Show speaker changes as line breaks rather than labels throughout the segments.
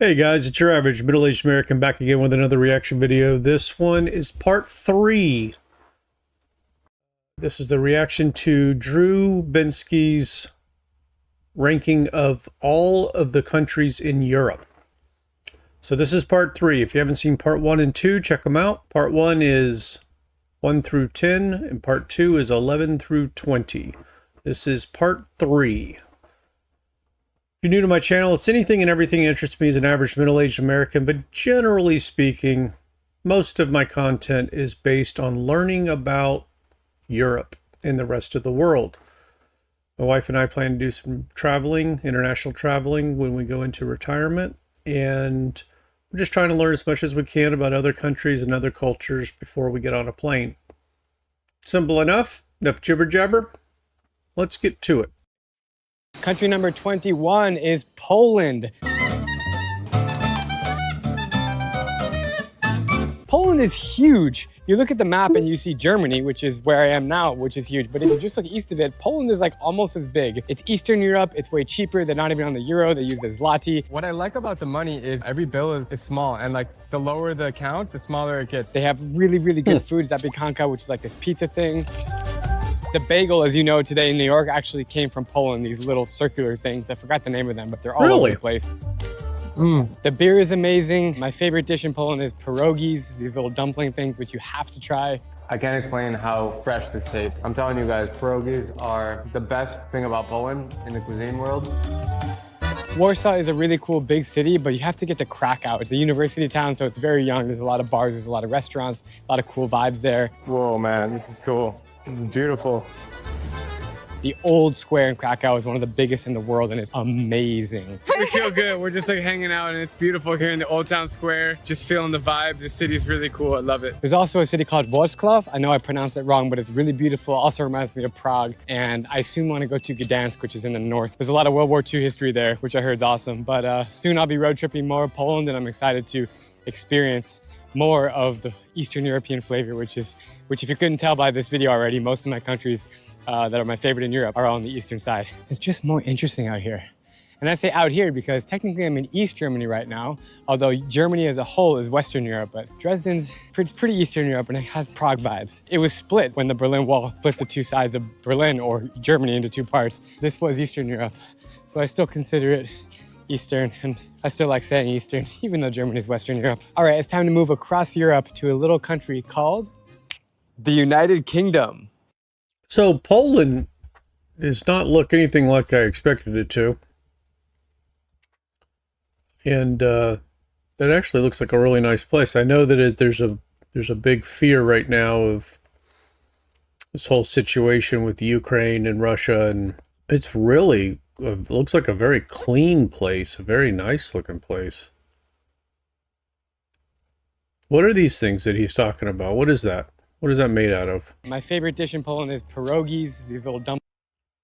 Hey guys, it's your average middle-aged American back again with another reaction video. This one is part 3. This is the reaction to Drew Bensky's ranking of all of the countries in Europe. So this is part 3. If you haven't seen part 1 and 2, check them out. Part 1 is 1 through 10, and part 2 is 11 through 20. This is part 3. If you're new to my channel, it's anything and everything that interests me as an average middle-aged American, but generally speaking, most of my content is based on learning about Europe and the rest of the world. My wife and I plan to do some traveling, international traveling, when we go into retirement, and we're just trying to learn as much as we can about other countries and other cultures before we get on a plane. Simple enough jibber jabber. Let's get to it.
Country number 21 is Poland. Poland is huge. You look at the map and you see Germany, which is where I am now, which is huge. But if you just look east of it, Poland is like almost as big. It's Eastern Europe. It's way cheaper. They're not even on the euro. They use the zloty.
What I like about the money is every bill is small, and like the lower the account, the smaller it gets.
They have really, really good food. Zapikanka, which is like this pizza thing. The bagel, as you know, today in New York actually came from Poland, these little circular things. I forgot the name of them, but they're all over the place. The beer is amazing. My favorite dish in Poland is pierogies, these little dumpling things, which you have to try.
I can't explain how fresh this tastes. I'm telling you guys, pierogies are the best thing about Poland in the cuisine world.
Warsaw is a really cool big city, but you have to get to Krakow. It's a university town, so it's very young. There's a lot of bars, there's a lot of restaurants, a lot of cool vibes there.
Whoa, man, this is cool. This is beautiful.
The old square in Krakow is one of the biggest in the world, and it's amazing.
We feel good. We're just like hanging out, and it's beautiful here in the Old Town Square. Just feeling the vibes. The city's really cool. I love it.
There's also a city called Wrocław. I know I pronounced it wrong, but it's really beautiful. Also reminds me of Prague. And I soon want to go to Gdansk, which is in the north. There's a lot of World War II history there, which I heard is awesome. But soon I'll be road tripping more of Poland, and I'm excited to experience more of the Eastern European flavor, which if you couldn't tell by this video already, most of my countries that are my favorite in Europe are all on the eastern side. It's just more interesting out here. And I say out here because technically I'm in East Germany right now, although Germany as a whole is Western Europe, but Dresden's pretty Eastern Europe, and it has Prague vibes. It was split when the Berlin Wall split the two sides of Berlin or Germany into two parts. This was Eastern Europe, so I still consider it Eastern, and I still like saying Eastern, even though Germany is Western Europe. All right, it's time to move across Europe to a little country called the United Kingdom.
So Poland does not look anything like I expected it to. And that actually looks like a really nice place. I know that there's a big fear right now of this whole situation with Ukraine and Russia, and it's really looks like a very clean place, a very nice looking place. What are these things that he's talking about? What is that? What is that made out of?
My favorite dish in Poland is pierogies, these little dumplings.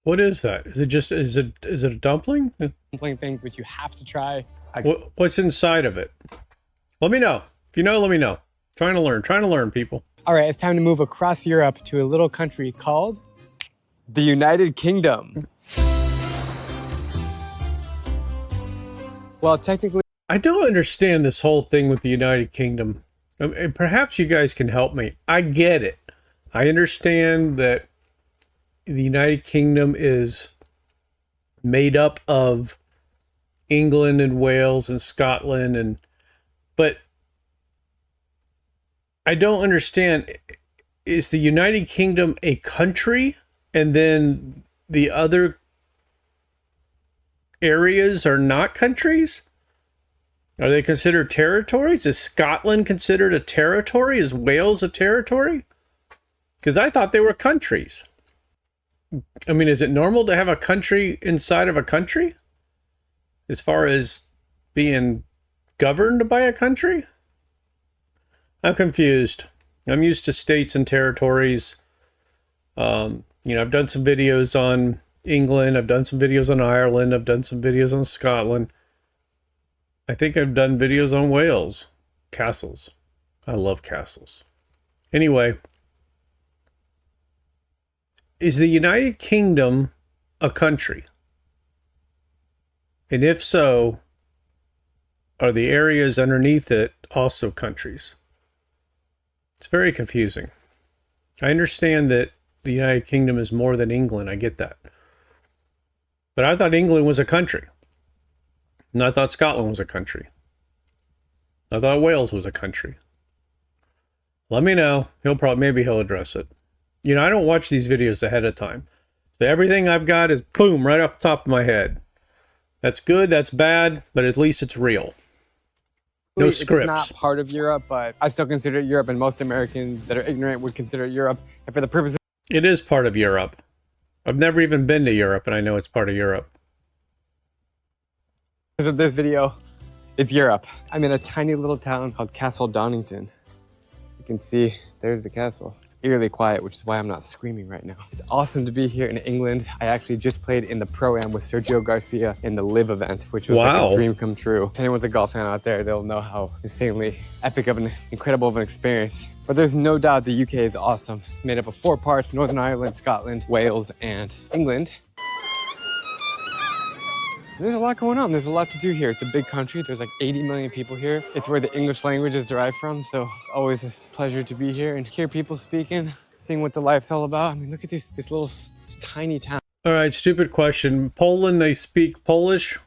What is that? Is it a dumpling?
Dumpling things, which you have to try.
What's inside of it? Let me know. If you know, let me know. Trying to learn, people.
All right, it's time to move across Europe to a little country called the United Kingdom. Well, technically,
I don't understand this whole thing with the United Kingdom. And perhaps you guys can help me. I get it. I understand that the United Kingdom is made up of England and Wales and Scotland, but I don't understand. Is the United Kingdom a country, and then the other areas are not countries? Are they considered territories? Is Scotland considered a territory? Is Wales a territory? Because I thought they were countries. I mean, is it normal to have a country inside of a country? As far as being governed by a country? I'm confused. I'm used to states and territories. You know, I've done some videos on England. I've done some videos on Ireland. I've done some videos on Scotland. I think I've done videos on Wales. Castles. I love castles. Anyway, is the United Kingdom a country? And if so, are the areas underneath it also countries? It's very confusing. I understand that the United Kingdom is more than England. I get that. But I thought England was a country. And I thought Scotland was a country. I thought Wales was a country. Let me know. Maybe he'll address it. You know, I don't watch these videos ahead of time. So everything I've got is boom, right off the top of my head. That's good, that's bad, but at least it's real. No scripts.
It's not part of Europe, but I still consider it Europe, and most Americans that are ignorant would consider it Europe. And for the purposes...
It is part of Europe. I've never even been to Europe, and I know it's part of Europe.
Of this video, it's Europe. I'm in a tiny little town called Castle Donington. You can see there's the castle. It's eerily quiet, which is why I'm not screaming right now. It's awesome to be here in England. I actually just played in the Pro-Am with Sergio Garcia in the Live event, which was like a dream come true. If anyone's a golf fan out there, they'll know how insanely epic of an incredible of an experience. But there's no doubt the UK is awesome. It's made up of 4 parts: Northern Ireland, Scotland, Wales, and England. There's a lot going on. There's a lot to do here. It's a big country. There's like 80 million people here. It's where the English language is derived from. So always a pleasure to be here and hear people speaking, seeing what the life's all about. I mean, look at this little tiny town.
All right, stupid question. Poland, they speak Polish?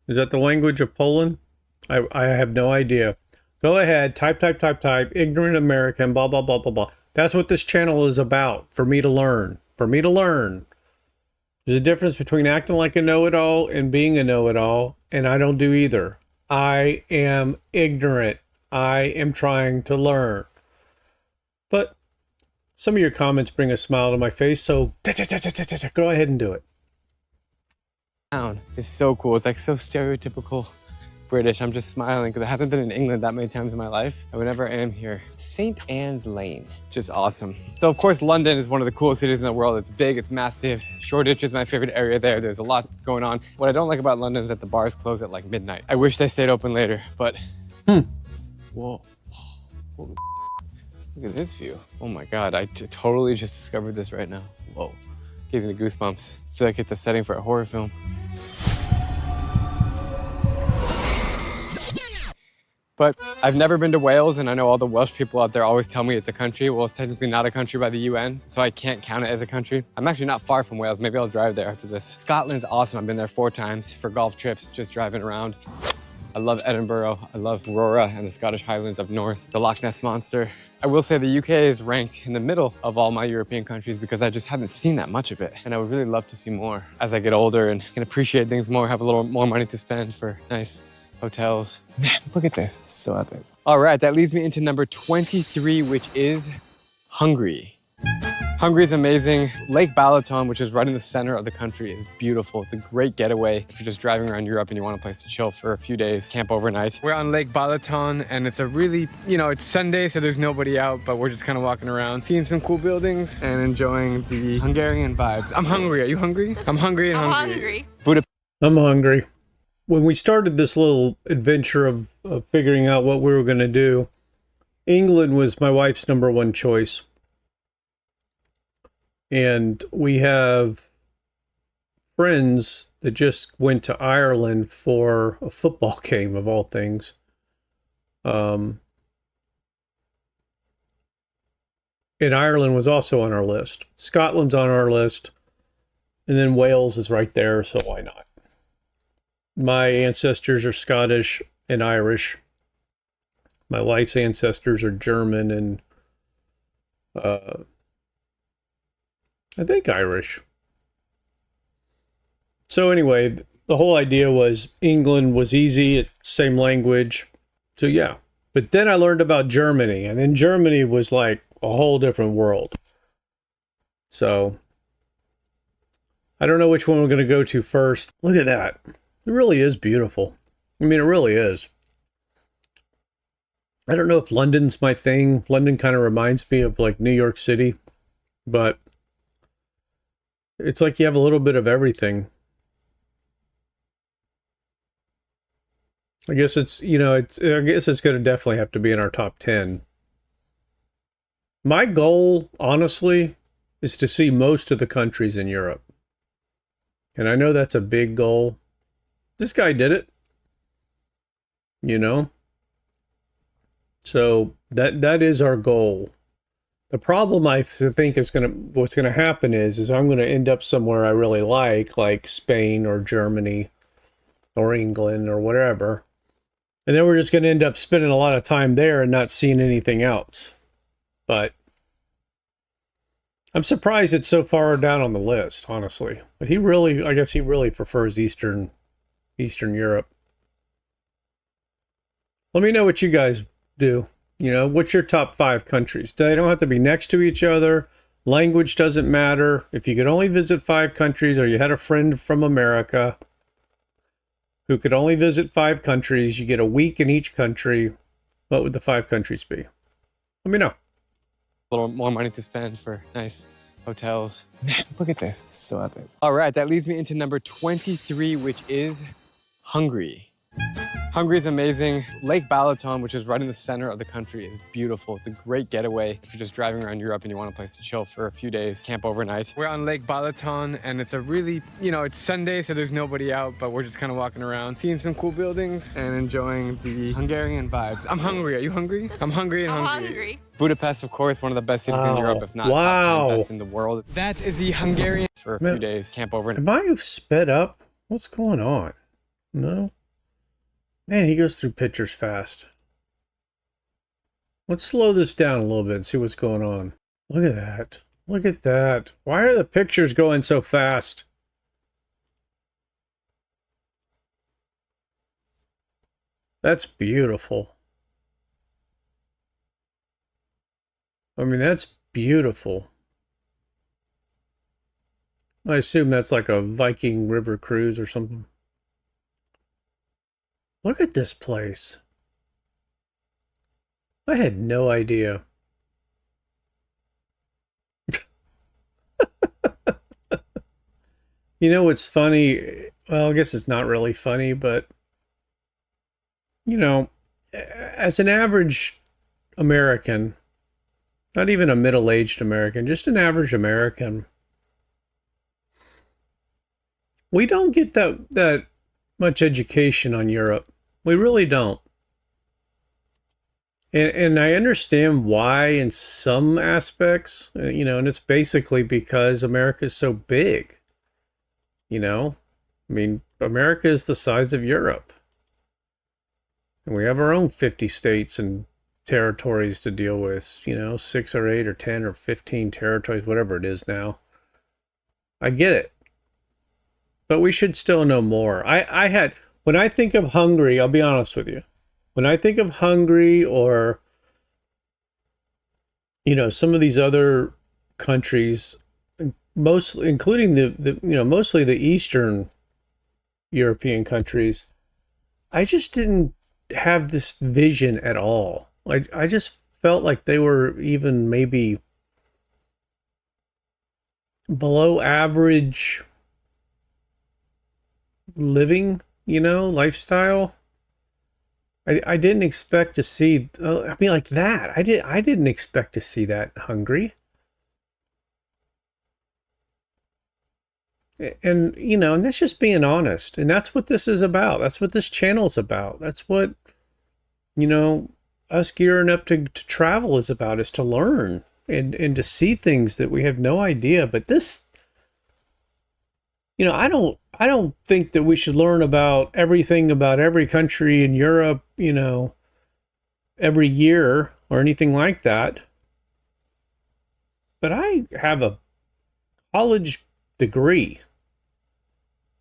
Is that the language of Poland? I have no idea. Go ahead, type, ignorant American, blah, blah, blah, blah, blah. That's what this channel is about, for me to learn. For me to learn. There's a difference between acting like a know-it-all and being a know-it-all, and I don't do either. I am ignorant. I am trying to learn. But some of your comments bring a smile to my face, so go ahead and do it.
It's so cool. It's like so stereotypical British. I'm just smiling because I haven't been in England that many times in my life. And whenever I am here, St. Anne's Lane. It's just awesome. So of course, London is one of the coolest cities in the world. It's big, it's massive. Shoreditch is my favorite area there. There's a lot going on. What I don't like about London is that the bars close at like midnight. I wish they stayed open later, but... Whoa. Holy look at this view. Oh my God, I totally just discovered this right now. Whoa, giving me the goosebumps. I feel like it's a setting for a horror film. But I've never been to Wales, and I know all the Welsh people out there always tell me it's a country. Well, it's technically not a country by the UN, so I can't count it as a country. I'm actually not far from Wales. Maybe I'll drive there after this. Scotland's awesome. I've been there 4 times for golf trips, just driving around. I love Edinburgh. I love Aurora and the Scottish Highlands up north, the Loch Ness Monster. I will say the UK is ranked in the middle of all my European countries because I just haven't seen that much of it. And I would really love to see more as I get older and can appreciate things more, have a little more money to spend for nice hotels. Man, look at this. It's so epic. All right, that leads me into number 23, which is Hungary. Hungary is amazing. Lake Balaton, which is right in the center of the country, is beautiful. It's a great getaway if you're just driving around Europe and you want a place to chill for a few days, camp overnight.
We're on Lake Balaton, and it's a really, it's Sunday, so there's nobody out, but we're just kind of walking around, seeing some cool buildings and enjoying the Hungarian vibes. I'm hungry. Are you hungry? I'm hungry and hungry.
I'm hungry. When we started this little adventure of figuring out what we were going to do, England was my wife's #1 choice. And we have friends that just went to Ireland for a football game, of all things. And Ireland was also on our list. Scotland's on our list. And then Wales is right there, so why not? My ancestors are Scottish and Irish. My wife's ancestors are German and I think Irish. So anyway, the whole idea was England was easy, same language. So yeah. But then I learned about Germany, and then Germany was like a whole different world. So I don't know which one we're going to go to first. Look at that. It really is beautiful. I mean, it really is. I don't know if London's my thing. London kind of reminds me of like New York City, but it's like you have a little bit of everything. I guess it's, I guess it's going to definitely have to be in our top 10. My goal, honestly, is to see most of the countries in Europe. And I know that's a big goal. This guy did it. you know? So that is our goal. The problem I think is what's gonna happen is I'm gonna end up somewhere I really like Spain or Germany or England or whatever. And then we're just gonna end up spending a lot of time there and not seeing anything else. But I'm surprised it's so far down on the list, honestly. But I guess he really prefers Eastern Europe. Let me know what you guys do. You know, what's your top 5 countries? They don't have to be next to each other. Language doesn't matter. If you could only visit 5 countries, or you had a friend from America who could only visit 5 countries, you get a week in each country, what would the 5 countries be? Let me know.
A little more money to spend for nice hotels. Look at this, it's so epic. All right, that leads me into number 23, which is Hungary. Hungary is amazing. Lake Balaton, which is right in the center of the country, is beautiful. It's a great getaway if you're just driving around Europe and you want a place to chill for a few days, camp overnight.
We're on Lake Balaton, and it's a really, it's Sunday, so there's nobody out, but we're just kind of walking around, seeing some cool buildings and enjoying the Hungarian vibes. I'm hungry. Are you hungry? I'm hungry and hungry.
Budapest, of course, one of the best cities in Europe, if not top 10 best in the world. That is the Hungarian for a few days, camp overnight.
Am I sped up? What's going on? No? Man, he goes through pictures fast. Let's slow this down a little bit and see what's going on. Look at that. Look at that. Why are the pictures going so fast? That's beautiful. I mean, that's beautiful. I assume that's like a Viking river cruise or something. Look at this place. I had no idea. You know what's funny? Well, I guess it's not really funny, but as an average American, not even a middle-aged American, just an average American, we don't get that much education on Europe. We really don't. And I understand why in some aspects, and it's basically because America is so big. I mean, America is the size of Europe. And we have our own 50 states and territories to deal with, 6 or 8 or 10 or 15 territories, whatever it is now. I get it. But we should still know more. When I think of Hungary, I'll be honest with you. When I think of Hungary or, some of these other countries, mostly, including mostly the Eastern European countries, I just didn't have this vision at all. I just felt like they were even maybe below average living, lifestyle. I didn't expect to see, like that. I didn't expect to see that in Hungary. And, and that's just being honest. And that's what this is about. That's what this channel's about. That's what, us gearing up to travel is about, is to learn and to see things that we have no idea. But this, I don't think that we should learn about everything about every country in Europe, every year or anything like that. But I have a college degree,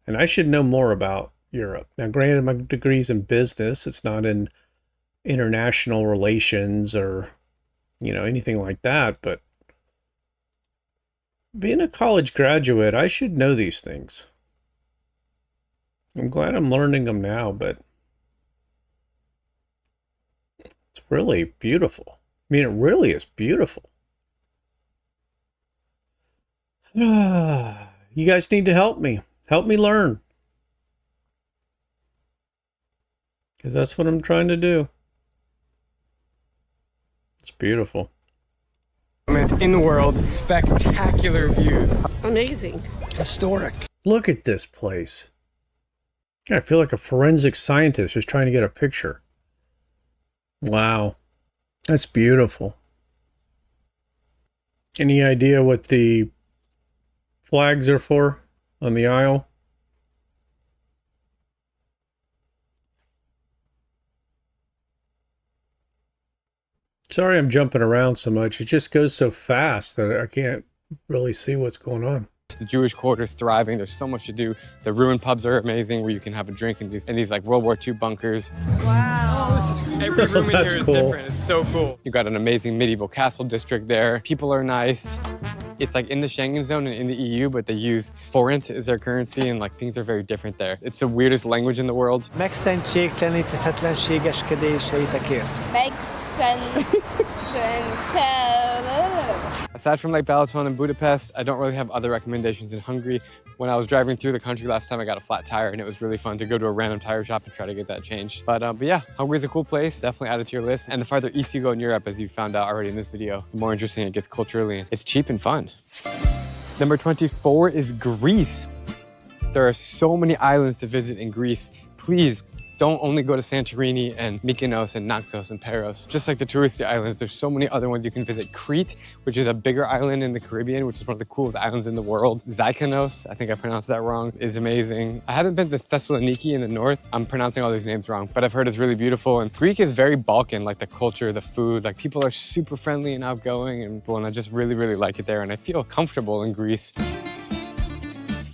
and I should know more about Europe. Now, granted, my degree's in business. It's not in international relations or, anything like that. But being a college graduate, I should know these things. I'm glad I'm learning them now, but it's really beautiful. I mean, it really is beautiful. You guys need to help me. Help me learn. Because that's what I'm trying to do. It's beautiful.
In the world, spectacular views.
Amazing.
Historic. Look at this place. I feel like a forensic scientist just trying to get a picture. Wow. That's beautiful. Any idea what the flags are for on the aisle? Sorry I'm jumping around so much. It just goes so fast that I can't really see what's going on.
The Jewish quarter is thriving. There's so much to do. The ruined pubs are amazing, where you can have a drink in these like World War II bunkers. Wow! Every room in here is
cool.
different. It's so cool. You got an amazing medieval castle district there. People are nice. It's like in the Schengen zone and in the EU, but they use forint as their currency, and like things are very different there. It's the weirdest language in the world. Aside from like Balaton and Budapest, I don't really have other recommendations in Hungary. When I was driving through the country last time, I got a flat tire, and it was really fun to go to a random tire shop and try to get that changed. But yeah, Hungary's a cool place. Definitely add it to your list. And the farther east you go in Europe, as you found out already in this video, the more interesting it gets culturally. It's cheap and fun. Number 24 is Greece. There are so many islands to visit in Greece. Please don't only go to Santorini and Mykonos and Naxos and Paros. Just like the touristy islands, there's so many other ones you can visit. Crete, which is a bigger island in the Caribbean, which is one of the coolest islands in the world. Zykanos, I think I pronounced that wrong, is amazing. I haven't been to Thessaloniki in the north. I'm pronouncing all these names wrong, but I've heard it's really beautiful. And Greek is very Balkan, like the culture, the food, like people are super friendly and outgoing, and I just really, really like it there. And I feel comfortable in Greece.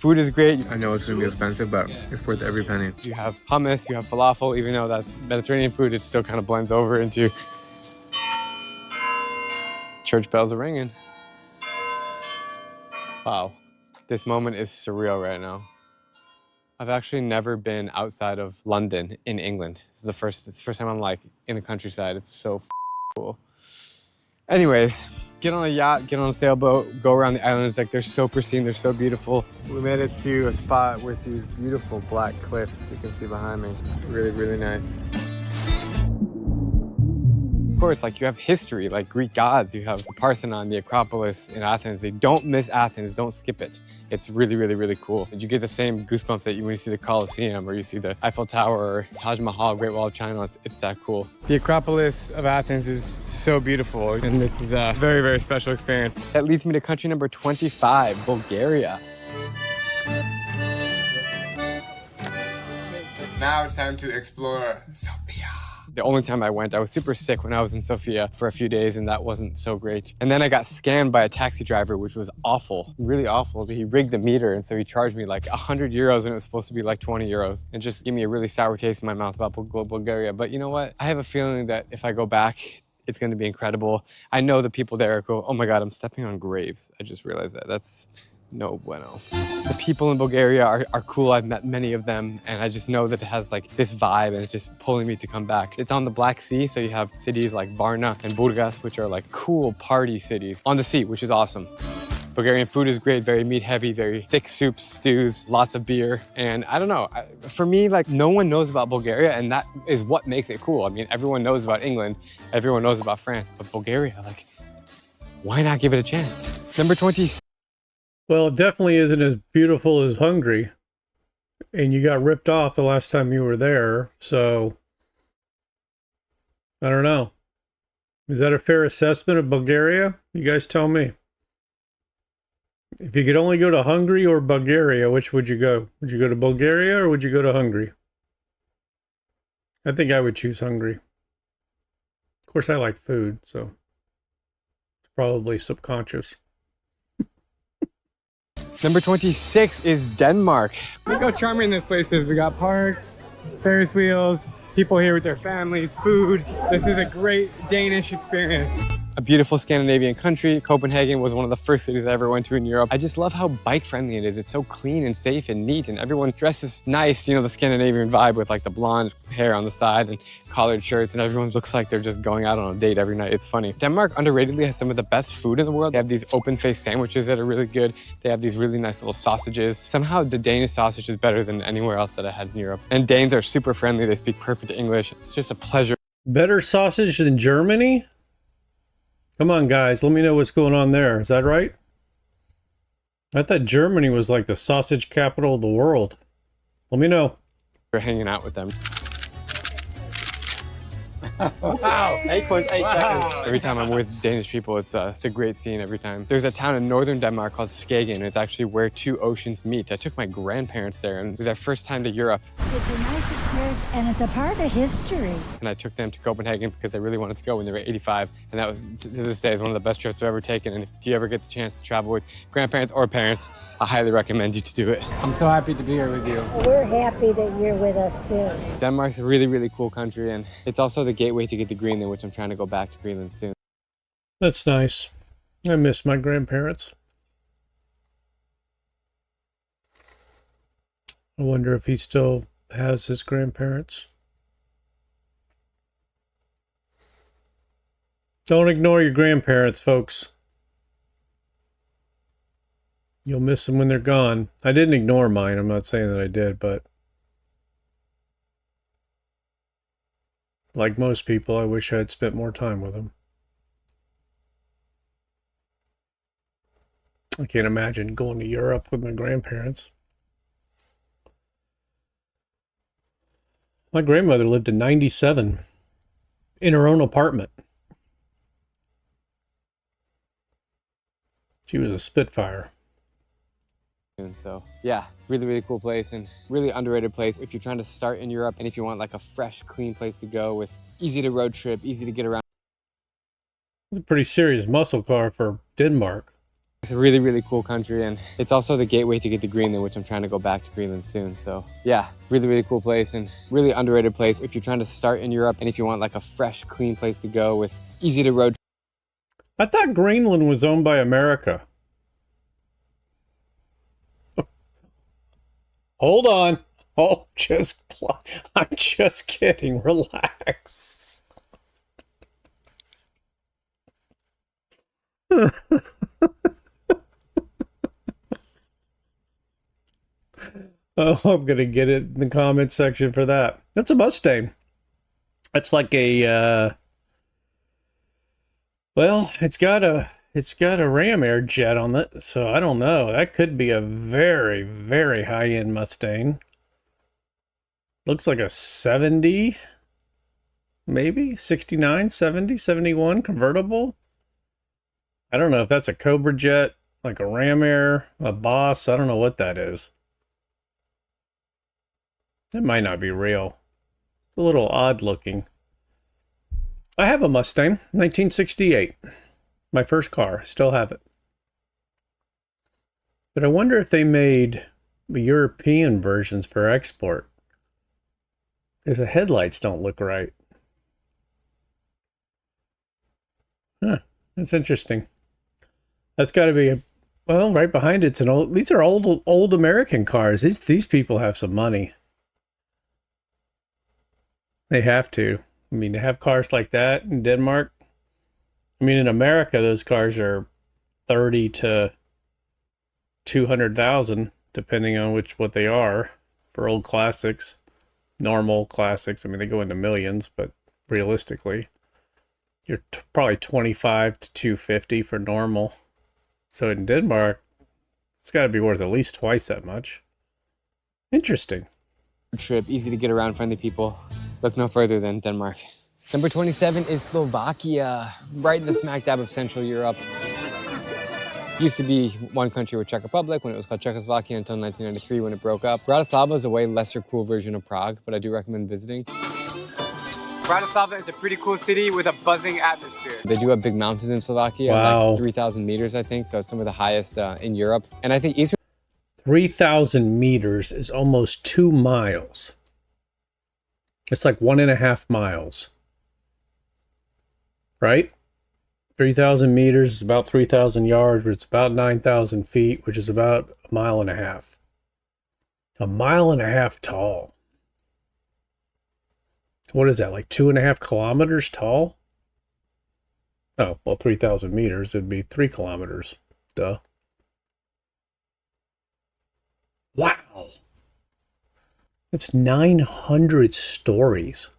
Food is great.
I know it's gonna be expensive, but it's worth every penny.
You have hummus, you have falafel. Even though that's Mediterranean food, it still kind of blends over into... Church bells are ringing. Wow, this moment is surreal right now. I've actually never been outside of London in England. It's the first time I'm like in the countryside. It's so cool. Anyways, get on a yacht, get on a sailboat, go around the islands. Like, they're so pristine, they're so beautiful.
We made it to a spot with these beautiful black cliffs you can see behind me. Really, really nice.
Of course, like, you have history, like Greek gods. You have the Parthenon, the Acropolis in Athens. They don't miss Athens, don't skip it. It's really, really, really cool. And you get the same goosebumps that when you see the Colosseum or you see the Eiffel Tower or Taj Mahal, Great Wall of China. It's that cool. The Acropolis of Athens is so beautiful, and this is a very, very special experience. That leads me to country number 25, Bulgaria.
Now it's time to explore Sofia.
The only time I went, I was super sick when I was in Sofia for a few days, and that wasn't so great. And then I got scammed by a taxi driver, which was awful, really awful. He rigged the meter, and so he charged me like 100 euros, and it was supposed to be like 20 euros. And just gave me a really sour taste in my mouth about Bulgaria. But you know what? I have a feeling that if I go back, it's going to be incredible. I know the people there are cool. Oh my God, I'm stepping on graves. I just realized that. That's no bueno. The people in Bulgaria are cool. I've met many of them, and I just know that it has like this vibe, and it's just pulling me to come back. It's on the Black Sea, so you have cities like Varna and Burgas, which are like cool party cities on the sea, which is awesome. Bulgarian food is great, very meat heavy, very thick soups, stews, lots of beer. And I don't know, for me, like, no one knows about Bulgaria, and that is what makes it cool. I mean, everyone knows about England, everyone knows about France, but Bulgaria, like, why not give it a chance? Number 26.
Well, it definitely isn't as beautiful as Hungary. And you got ripped off the last time you were there, so I don't know. Is that a fair assessment of Bulgaria? You guys tell me. If you could only go to Hungary or Bulgaria, which would you go? Would you go to Bulgaria or would you go to Hungary? I think I would choose Hungary. Of course, I like food, so it's probably subconscious.
Number 26 is Denmark. Look how charming this place is. We got parks, Ferris wheels, people here with their families, food. This is a great Danish experience. A beautiful Scandinavian country. Copenhagen was one of the first cities I ever went to in Europe. I just love how bike friendly it is. It's so clean and safe and neat, and everyone dresses nice, you know, the Scandinavian vibe with like the blonde hair on the side and collared shirts, and everyone looks like they're just going out on a date every night. It's funny. Denmark underratedly has some of the best food in the world. They have these open-faced sandwiches that are really good. They have these really nice little sausages. Somehow the Danish sausage is better than anywhere else that I had in Europe. And Danes are super friendly. They speak perfect English. It's just a pleasure.
Better sausage than Germany? Come on, guys. Let me know what's going on there. Is that right? I thought Germany was like the sausage capital of the world. Let me know.
We're hanging out with them. Wow, 8.8 seconds. Every time I'm with Danish people, it's a great scene every time. There's a town in northern Denmark called Skagen. It's actually where two oceans meet. I took my grandparents there, and it was their first time to Europe.
It's a nice experience, and it's a part of history.
And I took them to Copenhagen because they really wanted to go when they were 85. And that was, to this day, is one of the best trips I've ever taken. And if you ever get the chance to travel with grandparents or parents, I highly recommend you to do it. I'm so happy to be here with you.
We're happy that you're with us, too.
Denmark's a really, really cool country, and it's also the gateway to get to Greenland, which I'm trying to go back to Greenland soon.
That's nice. I miss my grandparents. I wonder if he still has his grandparents. Don't ignore your grandparents, folks. You'll miss them when they're gone. I didn't ignore mine. I'm not saying that I did, but like most people, I wish I had spent more time with them. I can't imagine going to Europe with my grandparents. My grandmother lived to 97 in her own apartment. She was a Spitfire.
So yeah, really, really cool place and really underrated place if you're trying to start in Europe and if you want like a fresh, clean place to go with easy to road trip, easy to get around.
It's a pretty serious muscle car for Denmark.
It's a really, really cool country, and it's also the gateway to get to Greenland, which I'm trying to go back to Greenland soon. So yeah, really, really cool place and really underrated place if you're trying to start in Europe and if you want like a fresh, clean place to go with easy to road trip.
I thought Greenland was owned by America. Hold on. Oh, I'm just kidding. Relax. Oh, I'm going to get it in the comment section for that. That's a Mustang. That's like a, well, it's got a ram air jet on it, so I don't know. That could be a very, very high-end Mustang. Looks like a 70, maybe 69, 70, 71 convertible. I don't know if that's a Cobra jet, like a ram air, a Boss. I don't know what that is. It might not be real. It's a little odd looking. I have a Mustang, 1968. My first car. Still have it. But I wonder if they made European versions for export. Because the headlights don't look right. Huh. That's interesting. That's got to be a... Well, right behind it's an old... These are old American cars. These people have some money. They have to. I mean, to have cars like that in Denmark... I mean, in America, those cars are 30 to 200,000, depending on what they are for old classics, normal classics. I mean, they go into millions, but realistically, you're probably 25 to 250 for normal. So in Denmark, it's got to be worth at least twice that much. Interesting.
Trip, easy to get around, friendly people. Look no further than Denmark. Number 27 is Slovakia, right in the smack dab of Central Europe. Used to be one country with Czech Republic when it was called Czechoslovakia until 1993 when it broke up. Bratislava is a way lesser cool version of Prague, but I do recommend visiting. Bratislava is a pretty cool city with a buzzing atmosphere. They do have big mountains in Slovakia,
wow.
Like 3,000 meters, I think, so it's some of the highest in Europe. And I think Eastern
3,000 meters is almost 2 miles. It's like 1.5 miles. Right? 3,000 meters is about 3,000 yards, which is about 9,000 feet, which is about 1.5 miles. 1.5 miles tall. What is that, like 2.5 kilometers tall? Oh, well, 3,000 meters, it'd be 3 kilometers. Duh. Wow. That's 900 stories.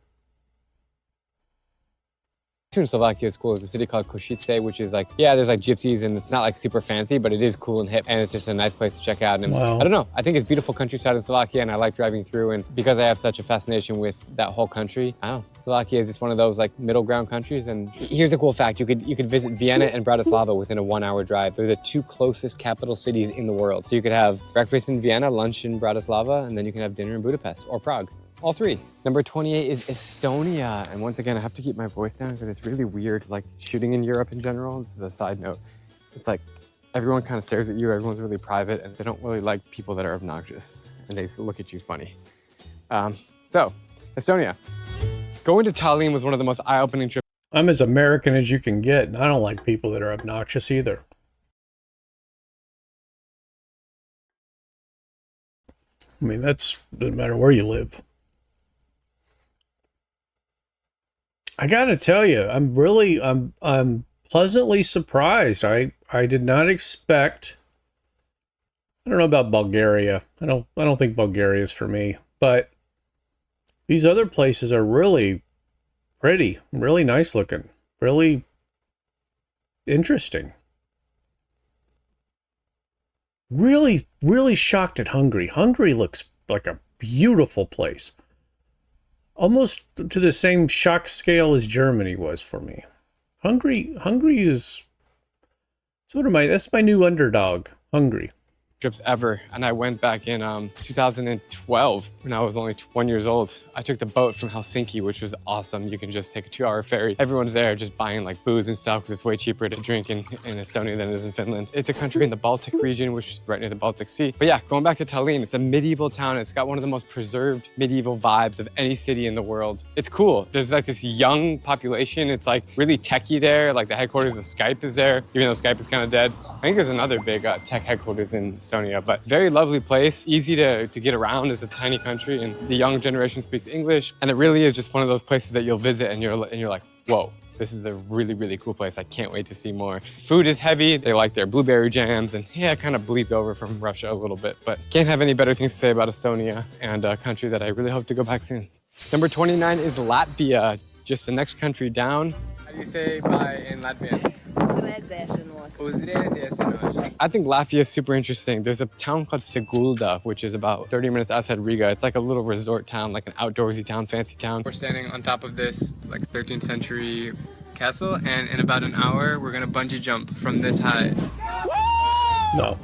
Eastern Slovakia is cool. There's a city called Košice, which is like, yeah, there's like gypsies and it's not like super fancy, but it is cool and hip. And it's just a nice place to check out. And
Wow.
I don't know, I think it's beautiful countryside in Slovakia and I like driving through. And because I have such a fascination with that whole country, I don't know, Slovakia is just one of those like middle ground countries. And here's a cool fact. You could visit Vienna and Bratislava within a 1 hour drive. They're the two closest capital cities in the world. So you could have breakfast in Vienna, lunch in Bratislava, and then you can have dinner in Budapest or Prague. All three. Number 28 is Estonia. And once again, I have to keep my voice down because it's really weird, like shooting in Europe in general. This is a side note. It's like everyone kind of stares at you. Everyone's really private and they don't really like people that are obnoxious and they look at you funny. So, Estonia. Going to Tallinn was one of the most eye-opening trips.
I'm as American as you can get, and I don't like people that are obnoxious either. I mean, that's doesn't matter where you live. I gotta tell you, I'm pleasantly surprised. I did not expect. I don't know about Bulgaria. I don't think Bulgaria is for me, but these other places are really pretty, really nice looking, really interesting. Really, really shocked at Hungary. Hungary looks like a beautiful place. Almost to the same shock scale as Germany was for me. Hungary is sort of that's my new underdog, Hungary.
Trips ever, and I went back in 2012 when I was only 1 year old. I took the boat from Helsinki, which was awesome. You can just take a 2 hour ferry. Everyone's there just buying like booze and stuff because it's way cheaper to drink in Estonia than it is in Finland. It's a country in the Baltic region, which is right near the Baltic Sea. But yeah, going back to Tallinn, it's a medieval town. It's got one of the most preserved medieval vibes of any city in the world. It's cool. There's like this young population. It's like really techy there. Like the headquarters of Skype is there, even though Skype is kind of dead. I think there's another big tech headquarters in Estonia, but very lovely place, easy to get around. It's a tiny country and the young generation speaks English. And it really is just one of those places that you'll visit and you're like, whoa, this is a really, really cool place. I can't wait to see more. Food is heavy. They like their blueberry jams and yeah, it kind of bleeds over from Russia a little bit, but can't have any better things to say about Estonia and a country that I really hope to go back soon. Number 29 is Latvia, just the next country down. How do you say bye in Latvian? I think Latvia is super interesting. There's a town called Sigulda, which is about 30 minutes outside Riga. It's like a little resort town, like an outdoorsy town, fancy town. We're standing on top of this like 13th century castle, and in about an hour, we're gonna bungee jump from this height.
No.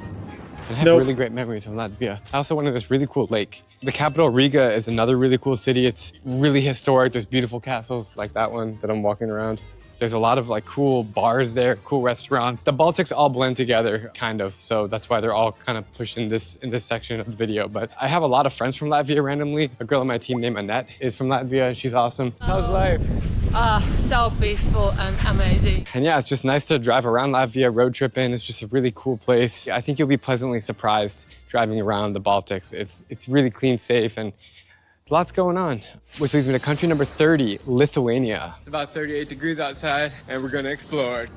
I have really great memories from Latvia. I also went to this really cool lake. The capital, Riga, is another really cool city. It's really historic. There's beautiful castles like that one that I'm walking around. There's a lot of like cool bars there, cool restaurants. The Baltics all blend together, kind of. So that's why they're all kind of pushed in this section of the video. But I have a lot of friends from Latvia randomly. A girl on my team named Annette is from Latvia. She's awesome. How's life?
So peaceful and amazing.
And yeah, it's just nice to drive around Latvia, road tripping. It's just a really cool place. I think you'll be pleasantly surprised driving around the Baltics. It's really clean, safe, and lots going on. Which leads me to country number 30, Lithuania. It's about 38 degrees outside, and we're gonna explore.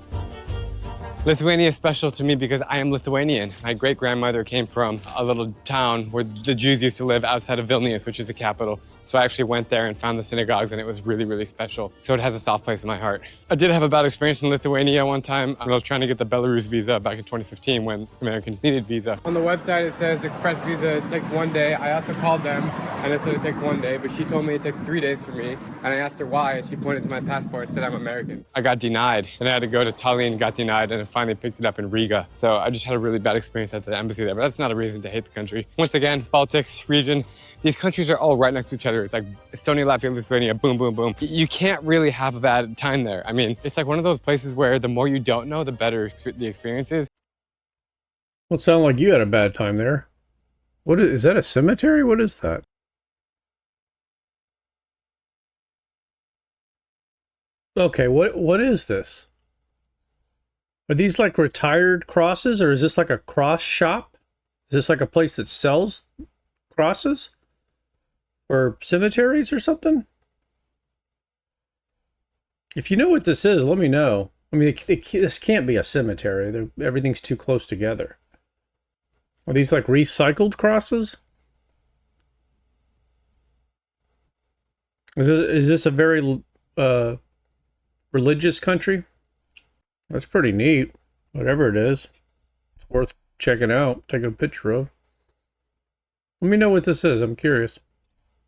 Lithuania is special to me because I am Lithuanian. My great-grandmother came from a little town where the Jews used to live outside of Vilnius, which is the capital. So I actually went there and found the synagogues, and it was really, really special. So it has a soft place in my heart. I did have a bad experience in Lithuania one time. I was trying to get the Belarus visa back in 2015 when Americans needed visa. On the website, it says express visa takes 1 day. I also called them, and it said it takes 1 day, but she told me it takes 3 days for me. And I asked her why, and she pointed to my passport and said I'm American. I got denied, and I had to go to Tallinn, got denied, and finally picked it up in Riga. So I just had a really bad experience at the embassy there, but that's not a reason to hate the country. Once again, Baltics region, these countries are all right next to each other. It's like Estonia, Latvia, Lithuania, boom, boom, boom. You can't really have a bad time there. I mean, it's like one of those places where the more you don't know, the better the experience is.
Well, it sounded like you had a bad time there. What is that, a cemetery? What is that? Okay, what is this? Are these like retired crosses, or is this like a cross shop? Is this like a place that sells crosses? Or cemeteries or something? If you know what this is, let me know. I mean, this can't be a cemetery. Everything's too close together. Are these like recycled crosses? Is this a very religious country. That's pretty neat. Whatever it is, it's worth checking out, taking a picture of. Let me know what this is. I'm curious.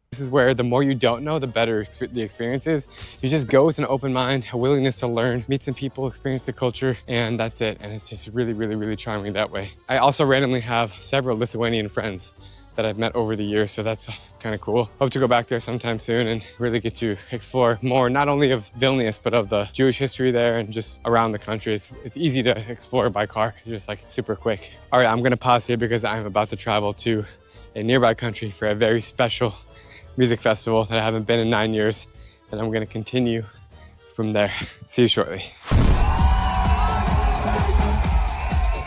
This is where the more you don't know, the better the experience is. You just go with an open mind, a willingness to learn, meet some people, experience the culture, and that's it. And it's just really, really, really charming that way. I also randomly have several Lithuanian friends that I've met over the years, so that's kind of cool. Hope to go back there sometime soon and really get to explore more, not only of Vilnius, but of the Jewish history there and just around the country. It's easy to explore by car, it's just like super quick. All right, I'm gonna pause here because I'm about to travel to a nearby country for a very special music festival that I haven't been in 9 years, and I'm gonna continue from there. See you shortly.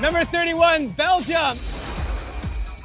Number 31, Belgium.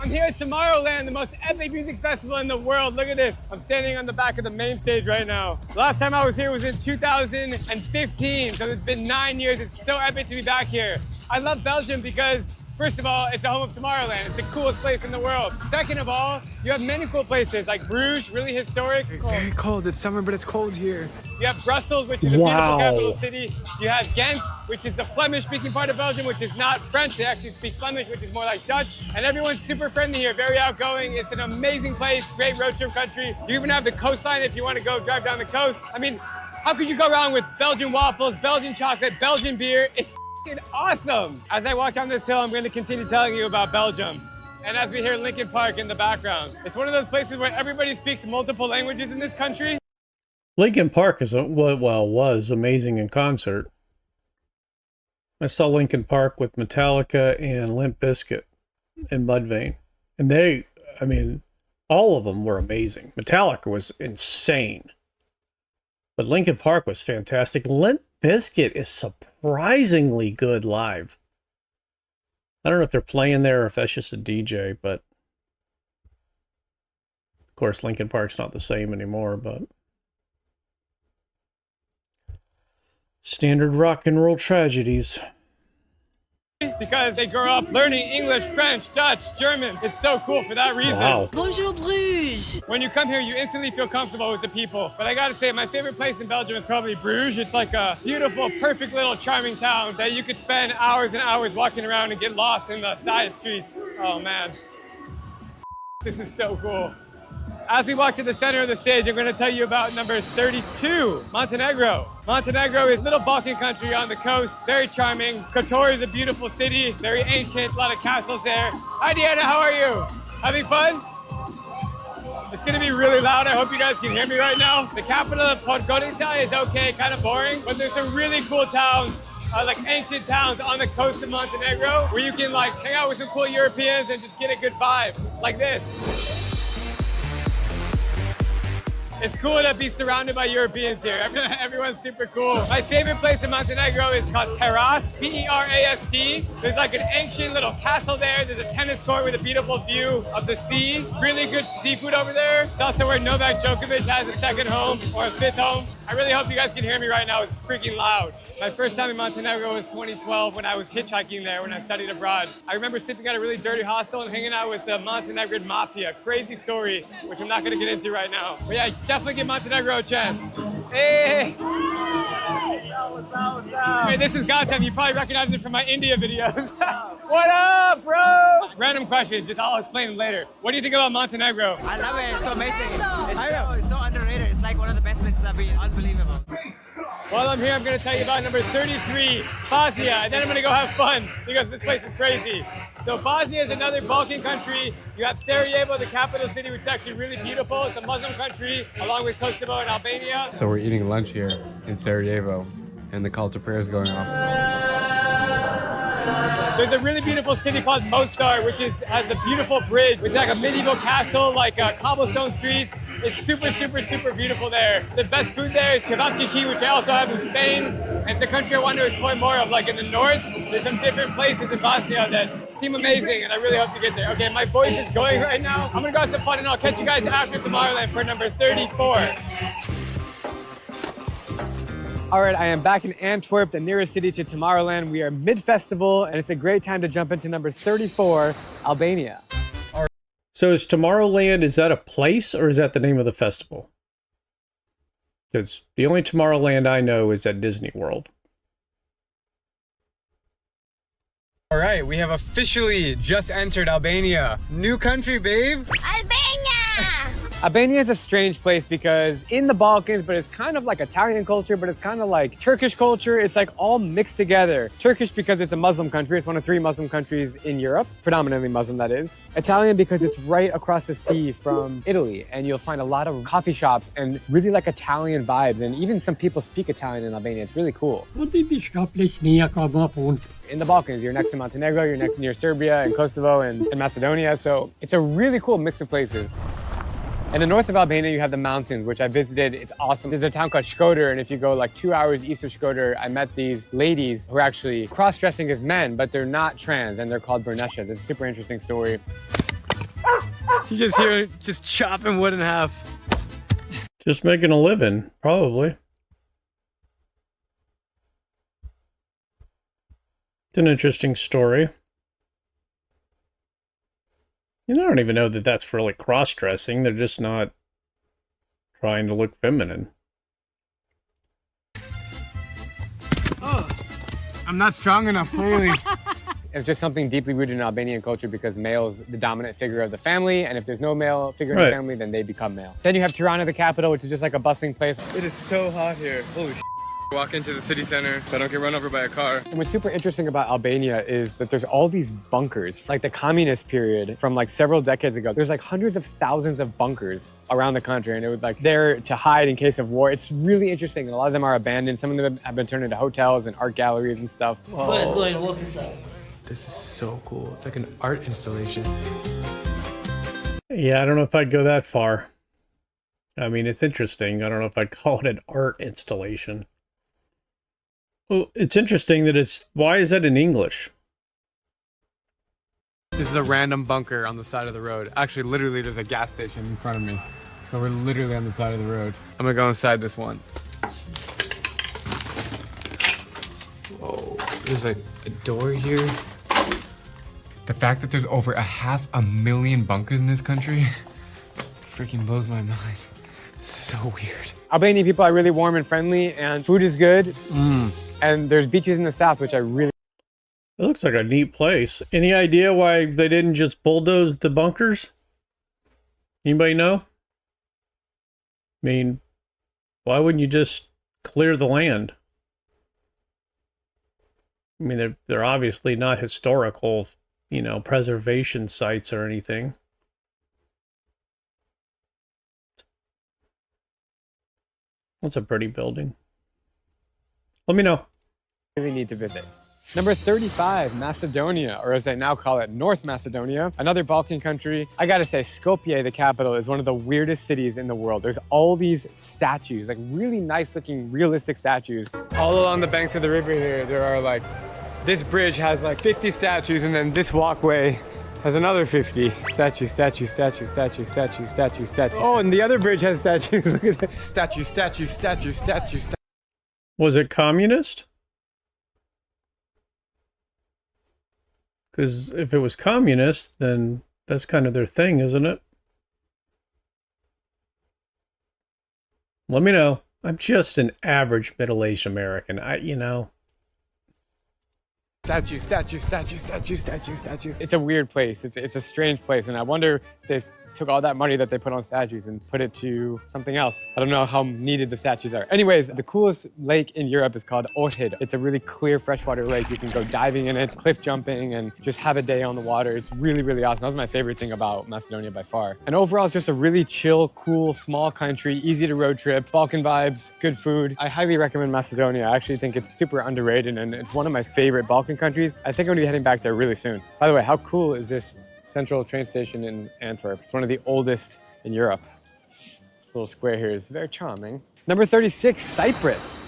I'm here at Tomorrowland, the most epic music festival in the world. Look at this. I'm standing on the back of the main stage right now. The last time I was here was in 2015, so it's been 9 years. It's so epic to be back here. I love Belgium because, first of all, it's the home of Tomorrowland. It's the coolest place in the world. Second of all, you have many cool places like Bruges, really historic.
Very cold. It's summer, but it's cold here.
You have Brussels, which is a beautiful capital city. You have Ghent, which is the Flemish-speaking part of Belgium, which is not French. They actually speak Flemish, which is more like Dutch. And everyone's super friendly here, very outgoing. It's an amazing place, great road trip country. You even have the coastline if you want to go drive down the coast. I mean, how could you go wrong with Belgian waffles, Belgian chocolate, Belgian beer? It's awesome. As I walk down this hill, I'm going to continue telling you about Belgium. And as we hear Lincoln Park in the background, it's one of those places where everybody speaks multiple languages in this country.
Lincoln Park is was amazing in concert. I saw Lincoln Park with Metallica and Limp Bizkit and Mudvayne, and I mean, all of them were amazing. Metallica was insane, but Lincoln Park was fantastic. Limp Bizkit is surprisingly good live. I don't know if they're playing there or if that's just a DJ, but of course Lincoln Park's not the same anymore, but standard rock and roll tragedies.
Because they grow up learning English, French, Dutch, German. It's so cool for that reason.
Wow.
Bonjour Bruges.
When you come here, you instantly feel comfortable with the people. But I gotta say, my favorite place in Belgium is probably Bruges. It's like a beautiful, perfect little charming town that you could spend hours and hours walking around and get lost in the side streets. Oh man, this is so cool. As we walk to the center of the stage, I'm going to tell you about number 32, Montenegro. Montenegro is a little Balkan country on the coast, very charming. Kotor is a beautiful city, very ancient, a lot of castles there. Hi Deanna, how are you? Having fun? It's going to be really loud. I hope you guys can hear me right now. The capital of Podgorica is okay, kind of boring, but there's some really cool towns, like ancient towns on the coast of Montenegro, where you can like hang out with some cool Europeans and just get a good vibe, like this. It's cool to be surrounded by Europeans here. Everyone's super cool. My favorite place in Montenegro is called Perast, P-E-R-A-S-T. There's like an ancient little castle there. There's a tennis court with a beautiful view of the sea. Really good seafood over there. It's also where Novak Djokovic has a second home or a fifth home. I really hope you guys can hear me right now. It's freaking loud. My first time in Montenegro was 2012 when I was hitchhiking there when I studied abroad. I remember sleeping at a really dirty hostel and hanging out with the Montenegrin mafia. Crazy story, which I'm not gonna get into right now. But yeah, definitely give Montenegro a chance. Hey! Hey, this is Gotham. You probably recognize it from my India videos. What up, bro? Random question, just I'll explain later. What do you think about Montenegro?
I love it. It's so amazing. It's so underrated. It's like one of the best places I've been. Unbelievable.
While I'm here, I'm going to tell you about number 33, Bosnia, and then I'm going to go have fun because this place is crazy. So Bosnia is another Balkan country. You have Sarajevo, the capital city, which is actually really beautiful. It's a Muslim country, along with Kosovo and Albania.
So we're eating lunch here in Sarajevo, and the call to prayer is going off.
There's a really beautiful city called Mostar, which has a beautiful bridge, which is like a medieval castle, like cobblestone streets. It's super, super, super beautiful there. The best food there is cevapcici, which I also have in Spain. It's a country I want to explore more of, like in the north. There's some different places in Bosnia that seem amazing, and I really hope to get there. Okay, my voice is going right now. I'm gonna go have some fun, and I'll catch you guys after Tomorrowland for number 34. All right, I am back in Antwerp, the nearest city to Tomorrowland. We are mid-festival, and it's a great time to jump into number 34, Albania.
So is Tomorrowland, is that a place or is that the name of the festival? Because the only Tomorrowland I know is at Disney World.
All right, we have officially just entered Albania. New country, babe.
Albania!
Albania is a strange place because in the Balkans, but it's kind of like Italian culture, but it's kind of like Turkish culture. It's like all mixed together. Turkish because it's a Muslim country. It's one of 3 Muslim countries in Europe, predominantly Muslim, that is. Italian because it's right across the sea from Italy, and you'll find a lot of coffee shops and really like Italian vibes, and even some people speak Italian in Albania. It's really cool. In the Balkans, you're next to Montenegro, you're next near Serbia and Kosovo and Macedonia, so it's a really cool mix of places. In the north of Albania, you have the mountains, which I visited. It's awesome. There's a town called Shkodër, and if you go like 2 hours east of Shkodër, I met these ladies who are actually cross-dressing as men, but they're not trans, and they're called Berneshas. It's a super interesting story.
You just hear it just chopping wood in half.
Just making a living, probably. It's an interesting story. I don't even know that that's really cross-dressing. They're just not trying to look feminine.
Oh, I'm not strong enough, clearly.
It's just something deeply rooted in Albanian culture because male's the dominant figure of the family, and if there's no male figure in the family, then they become male. Then you have Tirana, the capital, which is just like a bustling place.
It is so hot here. Holy shit. Walk into the city center so I don't get run over by a car.
And what's super interesting about Albania is that there's all these bunkers, like the communist period from like several decades ago. There's like hundreds of thousands of bunkers around the country, and it was like there to hide in case of war. It's really interesting, and a lot of them are abandoned. Some of them have been turned into hotels and art galleries and stuff.
Go and walk inside.
This is so cool. It's like an art installation.
Yeah, I don't know if I'd go that far. I mean, it's interesting. I don't know if I'd call it an art installation. Well, it's interesting that why is that in English?
This is a random bunker on the side of the road. Actually, literally, there's a gas station in front of me. So we're literally on the side of the road. I'm gonna go inside this one. Whoa, there's like a door here. The fact that there's over 500,000 bunkers in this country freaking blows my mind. It's so weird.
Albanian people are really warm and friendly, and food is good. And there's beaches in the south, which I really...
It looks like a neat place. Any idea why they didn't just bulldoze the bunkers? Anybody know? I mean, why wouldn't you just clear the land? I mean, they're obviously not historical, preservation sites or anything. That's a pretty building. Let me know.
really need to visit. Number 35, Macedonia, or as I now call it, North Macedonia, another Balkan country. I gotta say, Skopje, the capital, is one of the weirdest cities in the world. There's all these statues, like really nice looking, realistic statues.
All along the banks of the river here, there are like, this bridge has like 50 statues, and then this walkway has another 50. Statue, statue, statue, statue, statue, statue, statue. Oh, and the other bridge has statues. Look at that. Statue, statue, statue, statue, statue.
Was it communist? Because if it was communist, then that's kind of their thing, isn't it? Let me know. I'm just an average middle-aged American.
Statue, statue, statue, statue, statue, statue. It's a weird place. It's a strange place, and I wonder if they took all that money that they put on statues and put it to something else. I don't know how needed the statues are. Anyways, the coolest lake in Europe is called Ohrid. It's a really clear freshwater lake. You can go diving in it, cliff jumping, and just have a day on the water. It's really, really awesome. That was my favorite thing about Macedonia by far. And overall, it's just a really chill, cool, small country, easy to road trip, Balkan vibes, good food. I highly recommend Macedonia. I actually think it's super underrated, and it's one of my favorite Balkan countries. I think I'm gonna be heading back there really soon. By the way, how cool is this central train station in Antwerp? It's one of the oldest in Europe. This little square here is very charming. Number 36, Cyprus.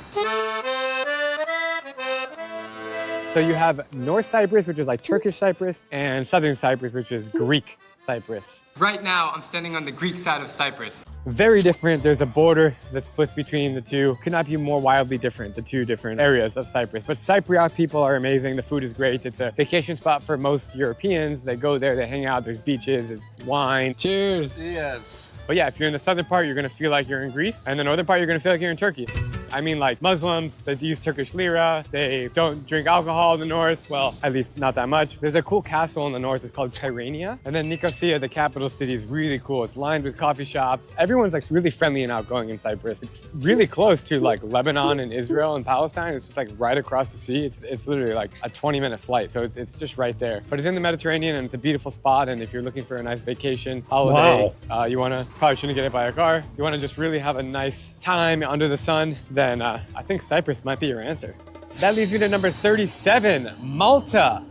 So you have North Cyprus, which is like Turkish Cyprus, and Southern Cyprus, which is Greek Cyprus.
Right now, I'm standing on the Greek side of Cyprus.
Very different. There's a border that splits between the two. Could not be more wildly different, the two different areas of Cyprus. But Cypriot people are amazing. The food is great. It's a vacation spot for most Europeans. They go there, they hang out. There's beaches, there's wine.
Cheers.
Yes.
But yeah, if you're in the southern part, you're gonna feel like you're in Greece, and the northern part, you're gonna feel like you're in Turkey. I mean, like Muslims, they use Turkish lira, they don't drink alcohol in the north, well, at least not that much. There's a cool castle in the north, it's called Kyrenia. And then Nicosia, the capital city, is really cool. It's lined with coffee shops. Everyone's like really friendly and outgoing in Cyprus. It's really close to like Lebanon and Israel and Palestine. It's just like right across the sea. It's literally like a 20-minute flight, so it's just right there. But it's in the Mediterranean and it's a beautiful spot, and if you're looking for a nice vacation holiday, you probably shouldn't get hit by a car. You wanna just really have a nice time under the sun, then I think Cyprus might be your answer. That leads me to number 37, Malta.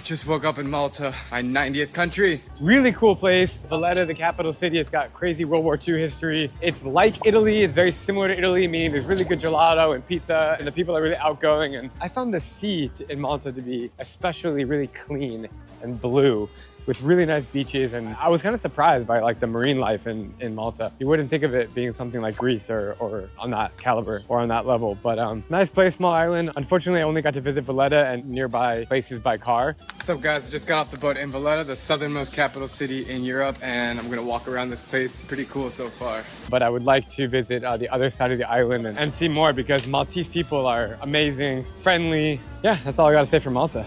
Just woke up in Malta, my 90th country.
Really cool place. Valletta, the capital city, it's got crazy World War II history. It's like Italy, it's very similar to Italy, meaning there's really good gelato and pizza, and the people are really outgoing. And I found the sea in Malta to be especially really clean and blue, with really nice beaches, and I was kind of surprised by like the marine life in Malta. You wouldn't think of it being something like Greece or on that caliber or on that level, but nice place, small island. Unfortunately, I only got to visit Valletta and nearby places by car.
What's up guys, I just got off the boat in Valletta, the southernmost capital city in Europe, and I'm gonna walk around this place. It's pretty cool so far.
But I would like to visit the other side of the island and see more, because Maltese people are amazing, friendly. Yeah, that's all I gotta say for Malta.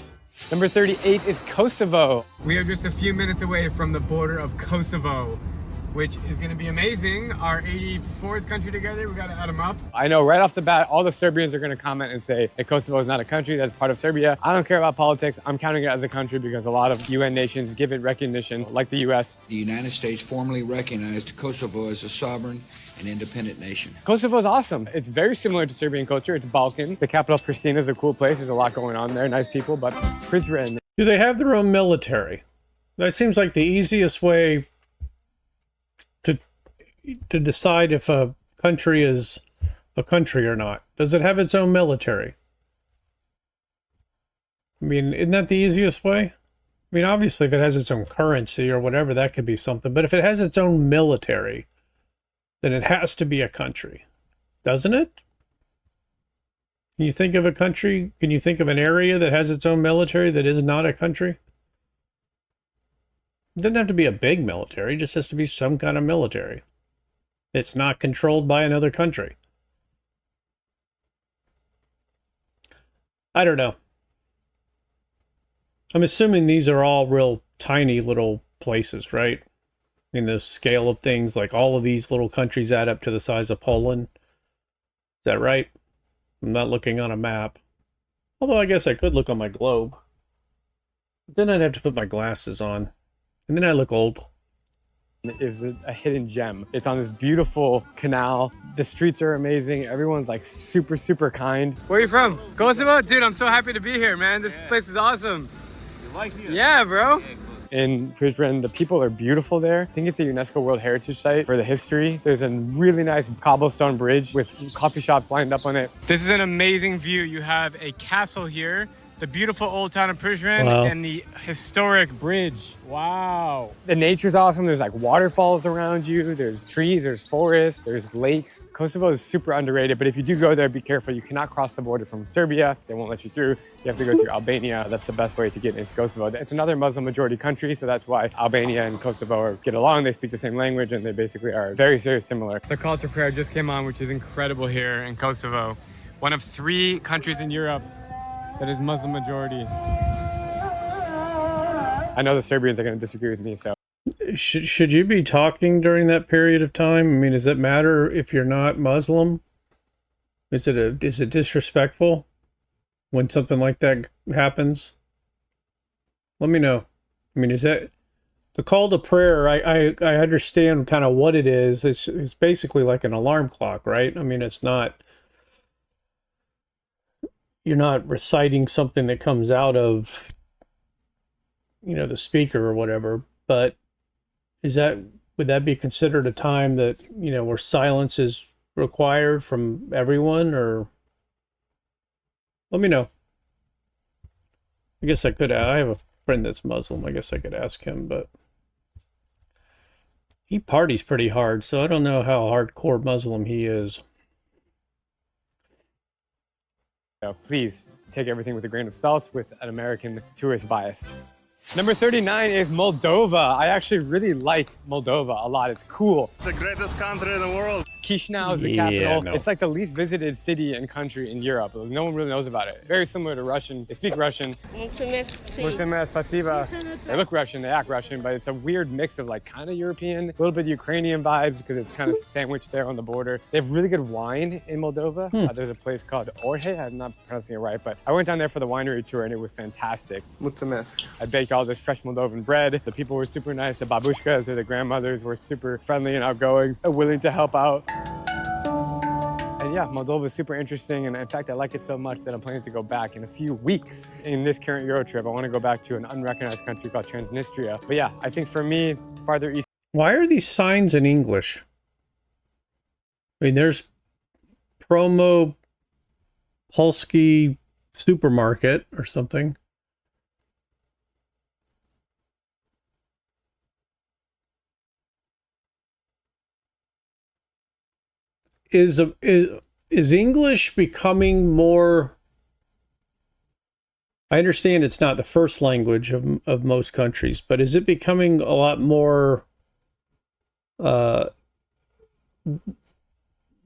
Number 38 is Kosovo.
We are just a few minutes away from the border of Kosovo, which is gonna be amazing. Our 84th country together, we gotta add them up.
I know right off the bat, all the Serbians are gonna comment and say that Kosovo is not a country, that's part of Serbia. I don't care about politics, I'm counting it as a country because a lot of UN nations give it recognition, like the US.
The United States formally recognized Kosovo as a sovereign and independent nation.
Kosovo is awesome. It's very similar to Serbian culture. It's Balkan. The capital, Pristina, is a cool place. There's a lot going on there, nice people, but Prizren.
Do they have their own military? That seems like the easiest way to decide if a country is a country or not. Does it have its own military? I mean, isn't that the easiest way? I mean, obviously, if it has its own currency or whatever, that could be something. But if it has its own military, then it has to be a country, doesn't it? Can you think of a country? Can you think of an area that has its own military that is not a country? It doesn't have to be a big military, it just has to be some kind of military. It's not controlled by another country. I don't know. I'm assuming these are all real tiny little places, right? In the scale of things, like all of these little countries add up to the size of Poland. Is that right? I'm not looking on a map. Although I guess I could look on my globe. Then I'd have to put my glasses on. And then I look old.
Is a hidden gem. It's on this beautiful canal. The streets are amazing. Everyone's like super, super kind.
Where are you from? Kosovo? Dude, I'm so happy to be here, man. This place is awesome.
You like it?
Yeah, bro.
In Prizren, the people are beautiful there. I think it's a UNESCO World Heritage Site for the history. There's a really nice cobblestone bridge with coffee shops lined up on it.
This is an amazing view. You have a castle here, the beautiful old town of Prizren, and the historic bridge. Wow.
The nature's awesome. There's like waterfalls around you. There's trees, there's forests, there's lakes. Kosovo is super underrated, but if you do go there, be careful. You cannot cross the border from Serbia. They won't let you through. You have to go through Albania. That's the best way to get into Kosovo. It's another Muslim majority country, so that's why Albania and Kosovo get along. They speak the same language, and they basically are very, very similar.
The call to prayer just came on, which is incredible here in Kosovo. One of 3 countries in Europe that is Muslim majority.
I know the Serbians are going to disagree with me, so.
Should you be talking during that period of time? I mean, does it matter if you're not Muslim? Is it disrespectful when something like that happens? Let me know. I mean, is that the call to prayer? I understand kind of what it is. It's basically like an alarm clock, right? I mean, it's not. You're not reciting something that comes out of, the speaker or whatever, but would that be considered a time that, where silence is required from everyone? Or let me know. I guess I have a friend that's Muslim. I guess I could ask him, but he parties pretty hard, so I don't know how hardcore Muslim he is.
Please take everything with a grain of salt with an American tourist bias. Number 39 is Moldova. I actually really like Moldova a lot. It's cool.
It's the greatest country in the world.
Chisinau is the capital. It's like the least visited city and country in Europe. No one really knows about it. Very similar to Russian. They speak Russian. Mulțumesc, spasiba. They look Russian, they act Russian, but it's a weird mix of like kind of European, a little bit Ukrainian vibes because it's kind of sandwiched there on the border. They have really good wine in Moldova. There's a place called Orhe. I'm not pronouncing it right, but I went down there for the winery tour and it was fantastic.
Mulțumesc.
I baked all this fresh Moldovan bread. The people were super nice. The babushkas or the grandmothers were super friendly and outgoing, willing to help out. And yeah, Moldova is super interesting. And in fact, I like it so much that I'm planning to go back in a few weeks in this current Euro trip. I want to go back to an unrecognized country called Transnistria. But yeah, I think for me, farther east.
Why are these signs in English? I mean, there's Promo Polski Supermarket or something. Is English becoming more? I understand it's not the first language of most countries, but is it becoming a lot more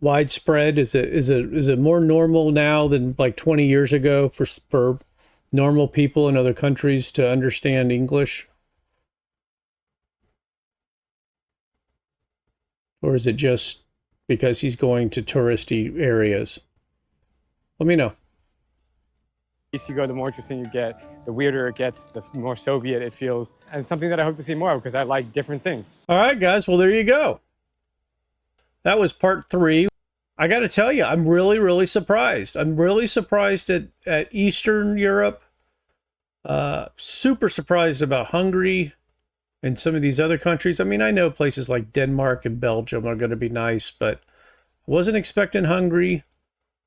widespread? Is it more normal now than like 20 years ago for normal people in other countries to understand English? Or is it just because he's going to touristy areas? Let me know.
The east you go, the more interesting you get, the weirder it gets, the more Soviet it feels. And it's something that I hope to see more of because I like different things.
All right, guys. Well, there you go. That was part 3. I got to tell you, I'm really, really surprised. I'm really surprised at Eastern Europe. Super surprised about Hungary and some of these other countries. I mean, I know places like Denmark and Belgium are going to be nice, but I wasn't expecting Hungary.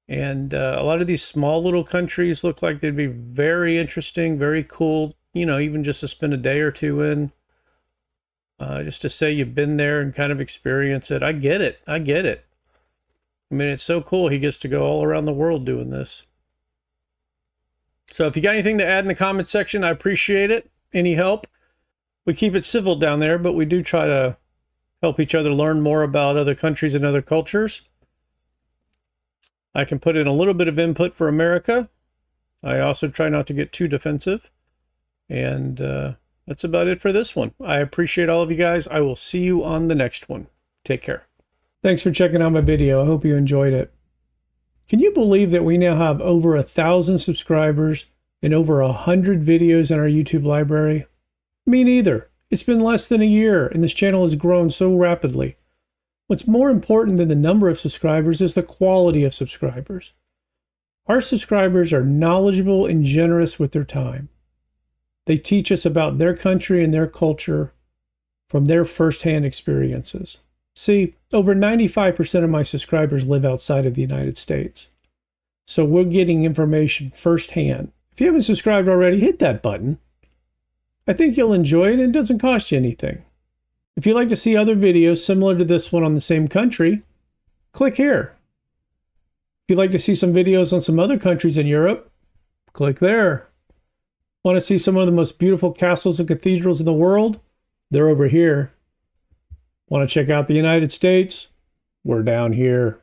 And a lot of these small little countries look like they'd be very interesting, very cool, you know, even just to spend a day or two in. Just to say you've been there and kind of experience it. I get it. I get it. I mean, it's so cool he gets to go all around the world doing this. So if you got anything to add in the comment section, I appreciate it. Any help? We keep it civil down there, but we do try to help each other learn more about other countries and other cultures. I can put in a little bit of input for America. I also try not to get too defensive. And that's about it for this one. I appreciate all of you guys. I will see you on the next one. Take care. Thanks for checking out my video. I hope you enjoyed it. Can you believe that we now have over 1,000 subscribers and over 100 videos in our YouTube library? Me neither. It's been less than a year and this channel has grown so rapidly. What's more important than the number of subscribers is the quality of subscribers. Our subscribers are knowledgeable and generous with their time. They teach us about their country and their culture from their firsthand experiences. See, over 95% of my subscribers live outside of the United States. So we're getting information firsthand. If you haven't subscribed already, hit that button. I think you'll enjoy it and it doesn't cost you anything. If you'd like to see other videos similar to this one on the same country, click here. If you'd like to see some videos on some other countries in Europe, click there. Want to see some of the most beautiful castles and cathedrals in the world? They're over here. Want to check out the United States? We're down here.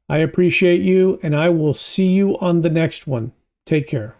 I appreciate you, and I will see you on the next one. Take care.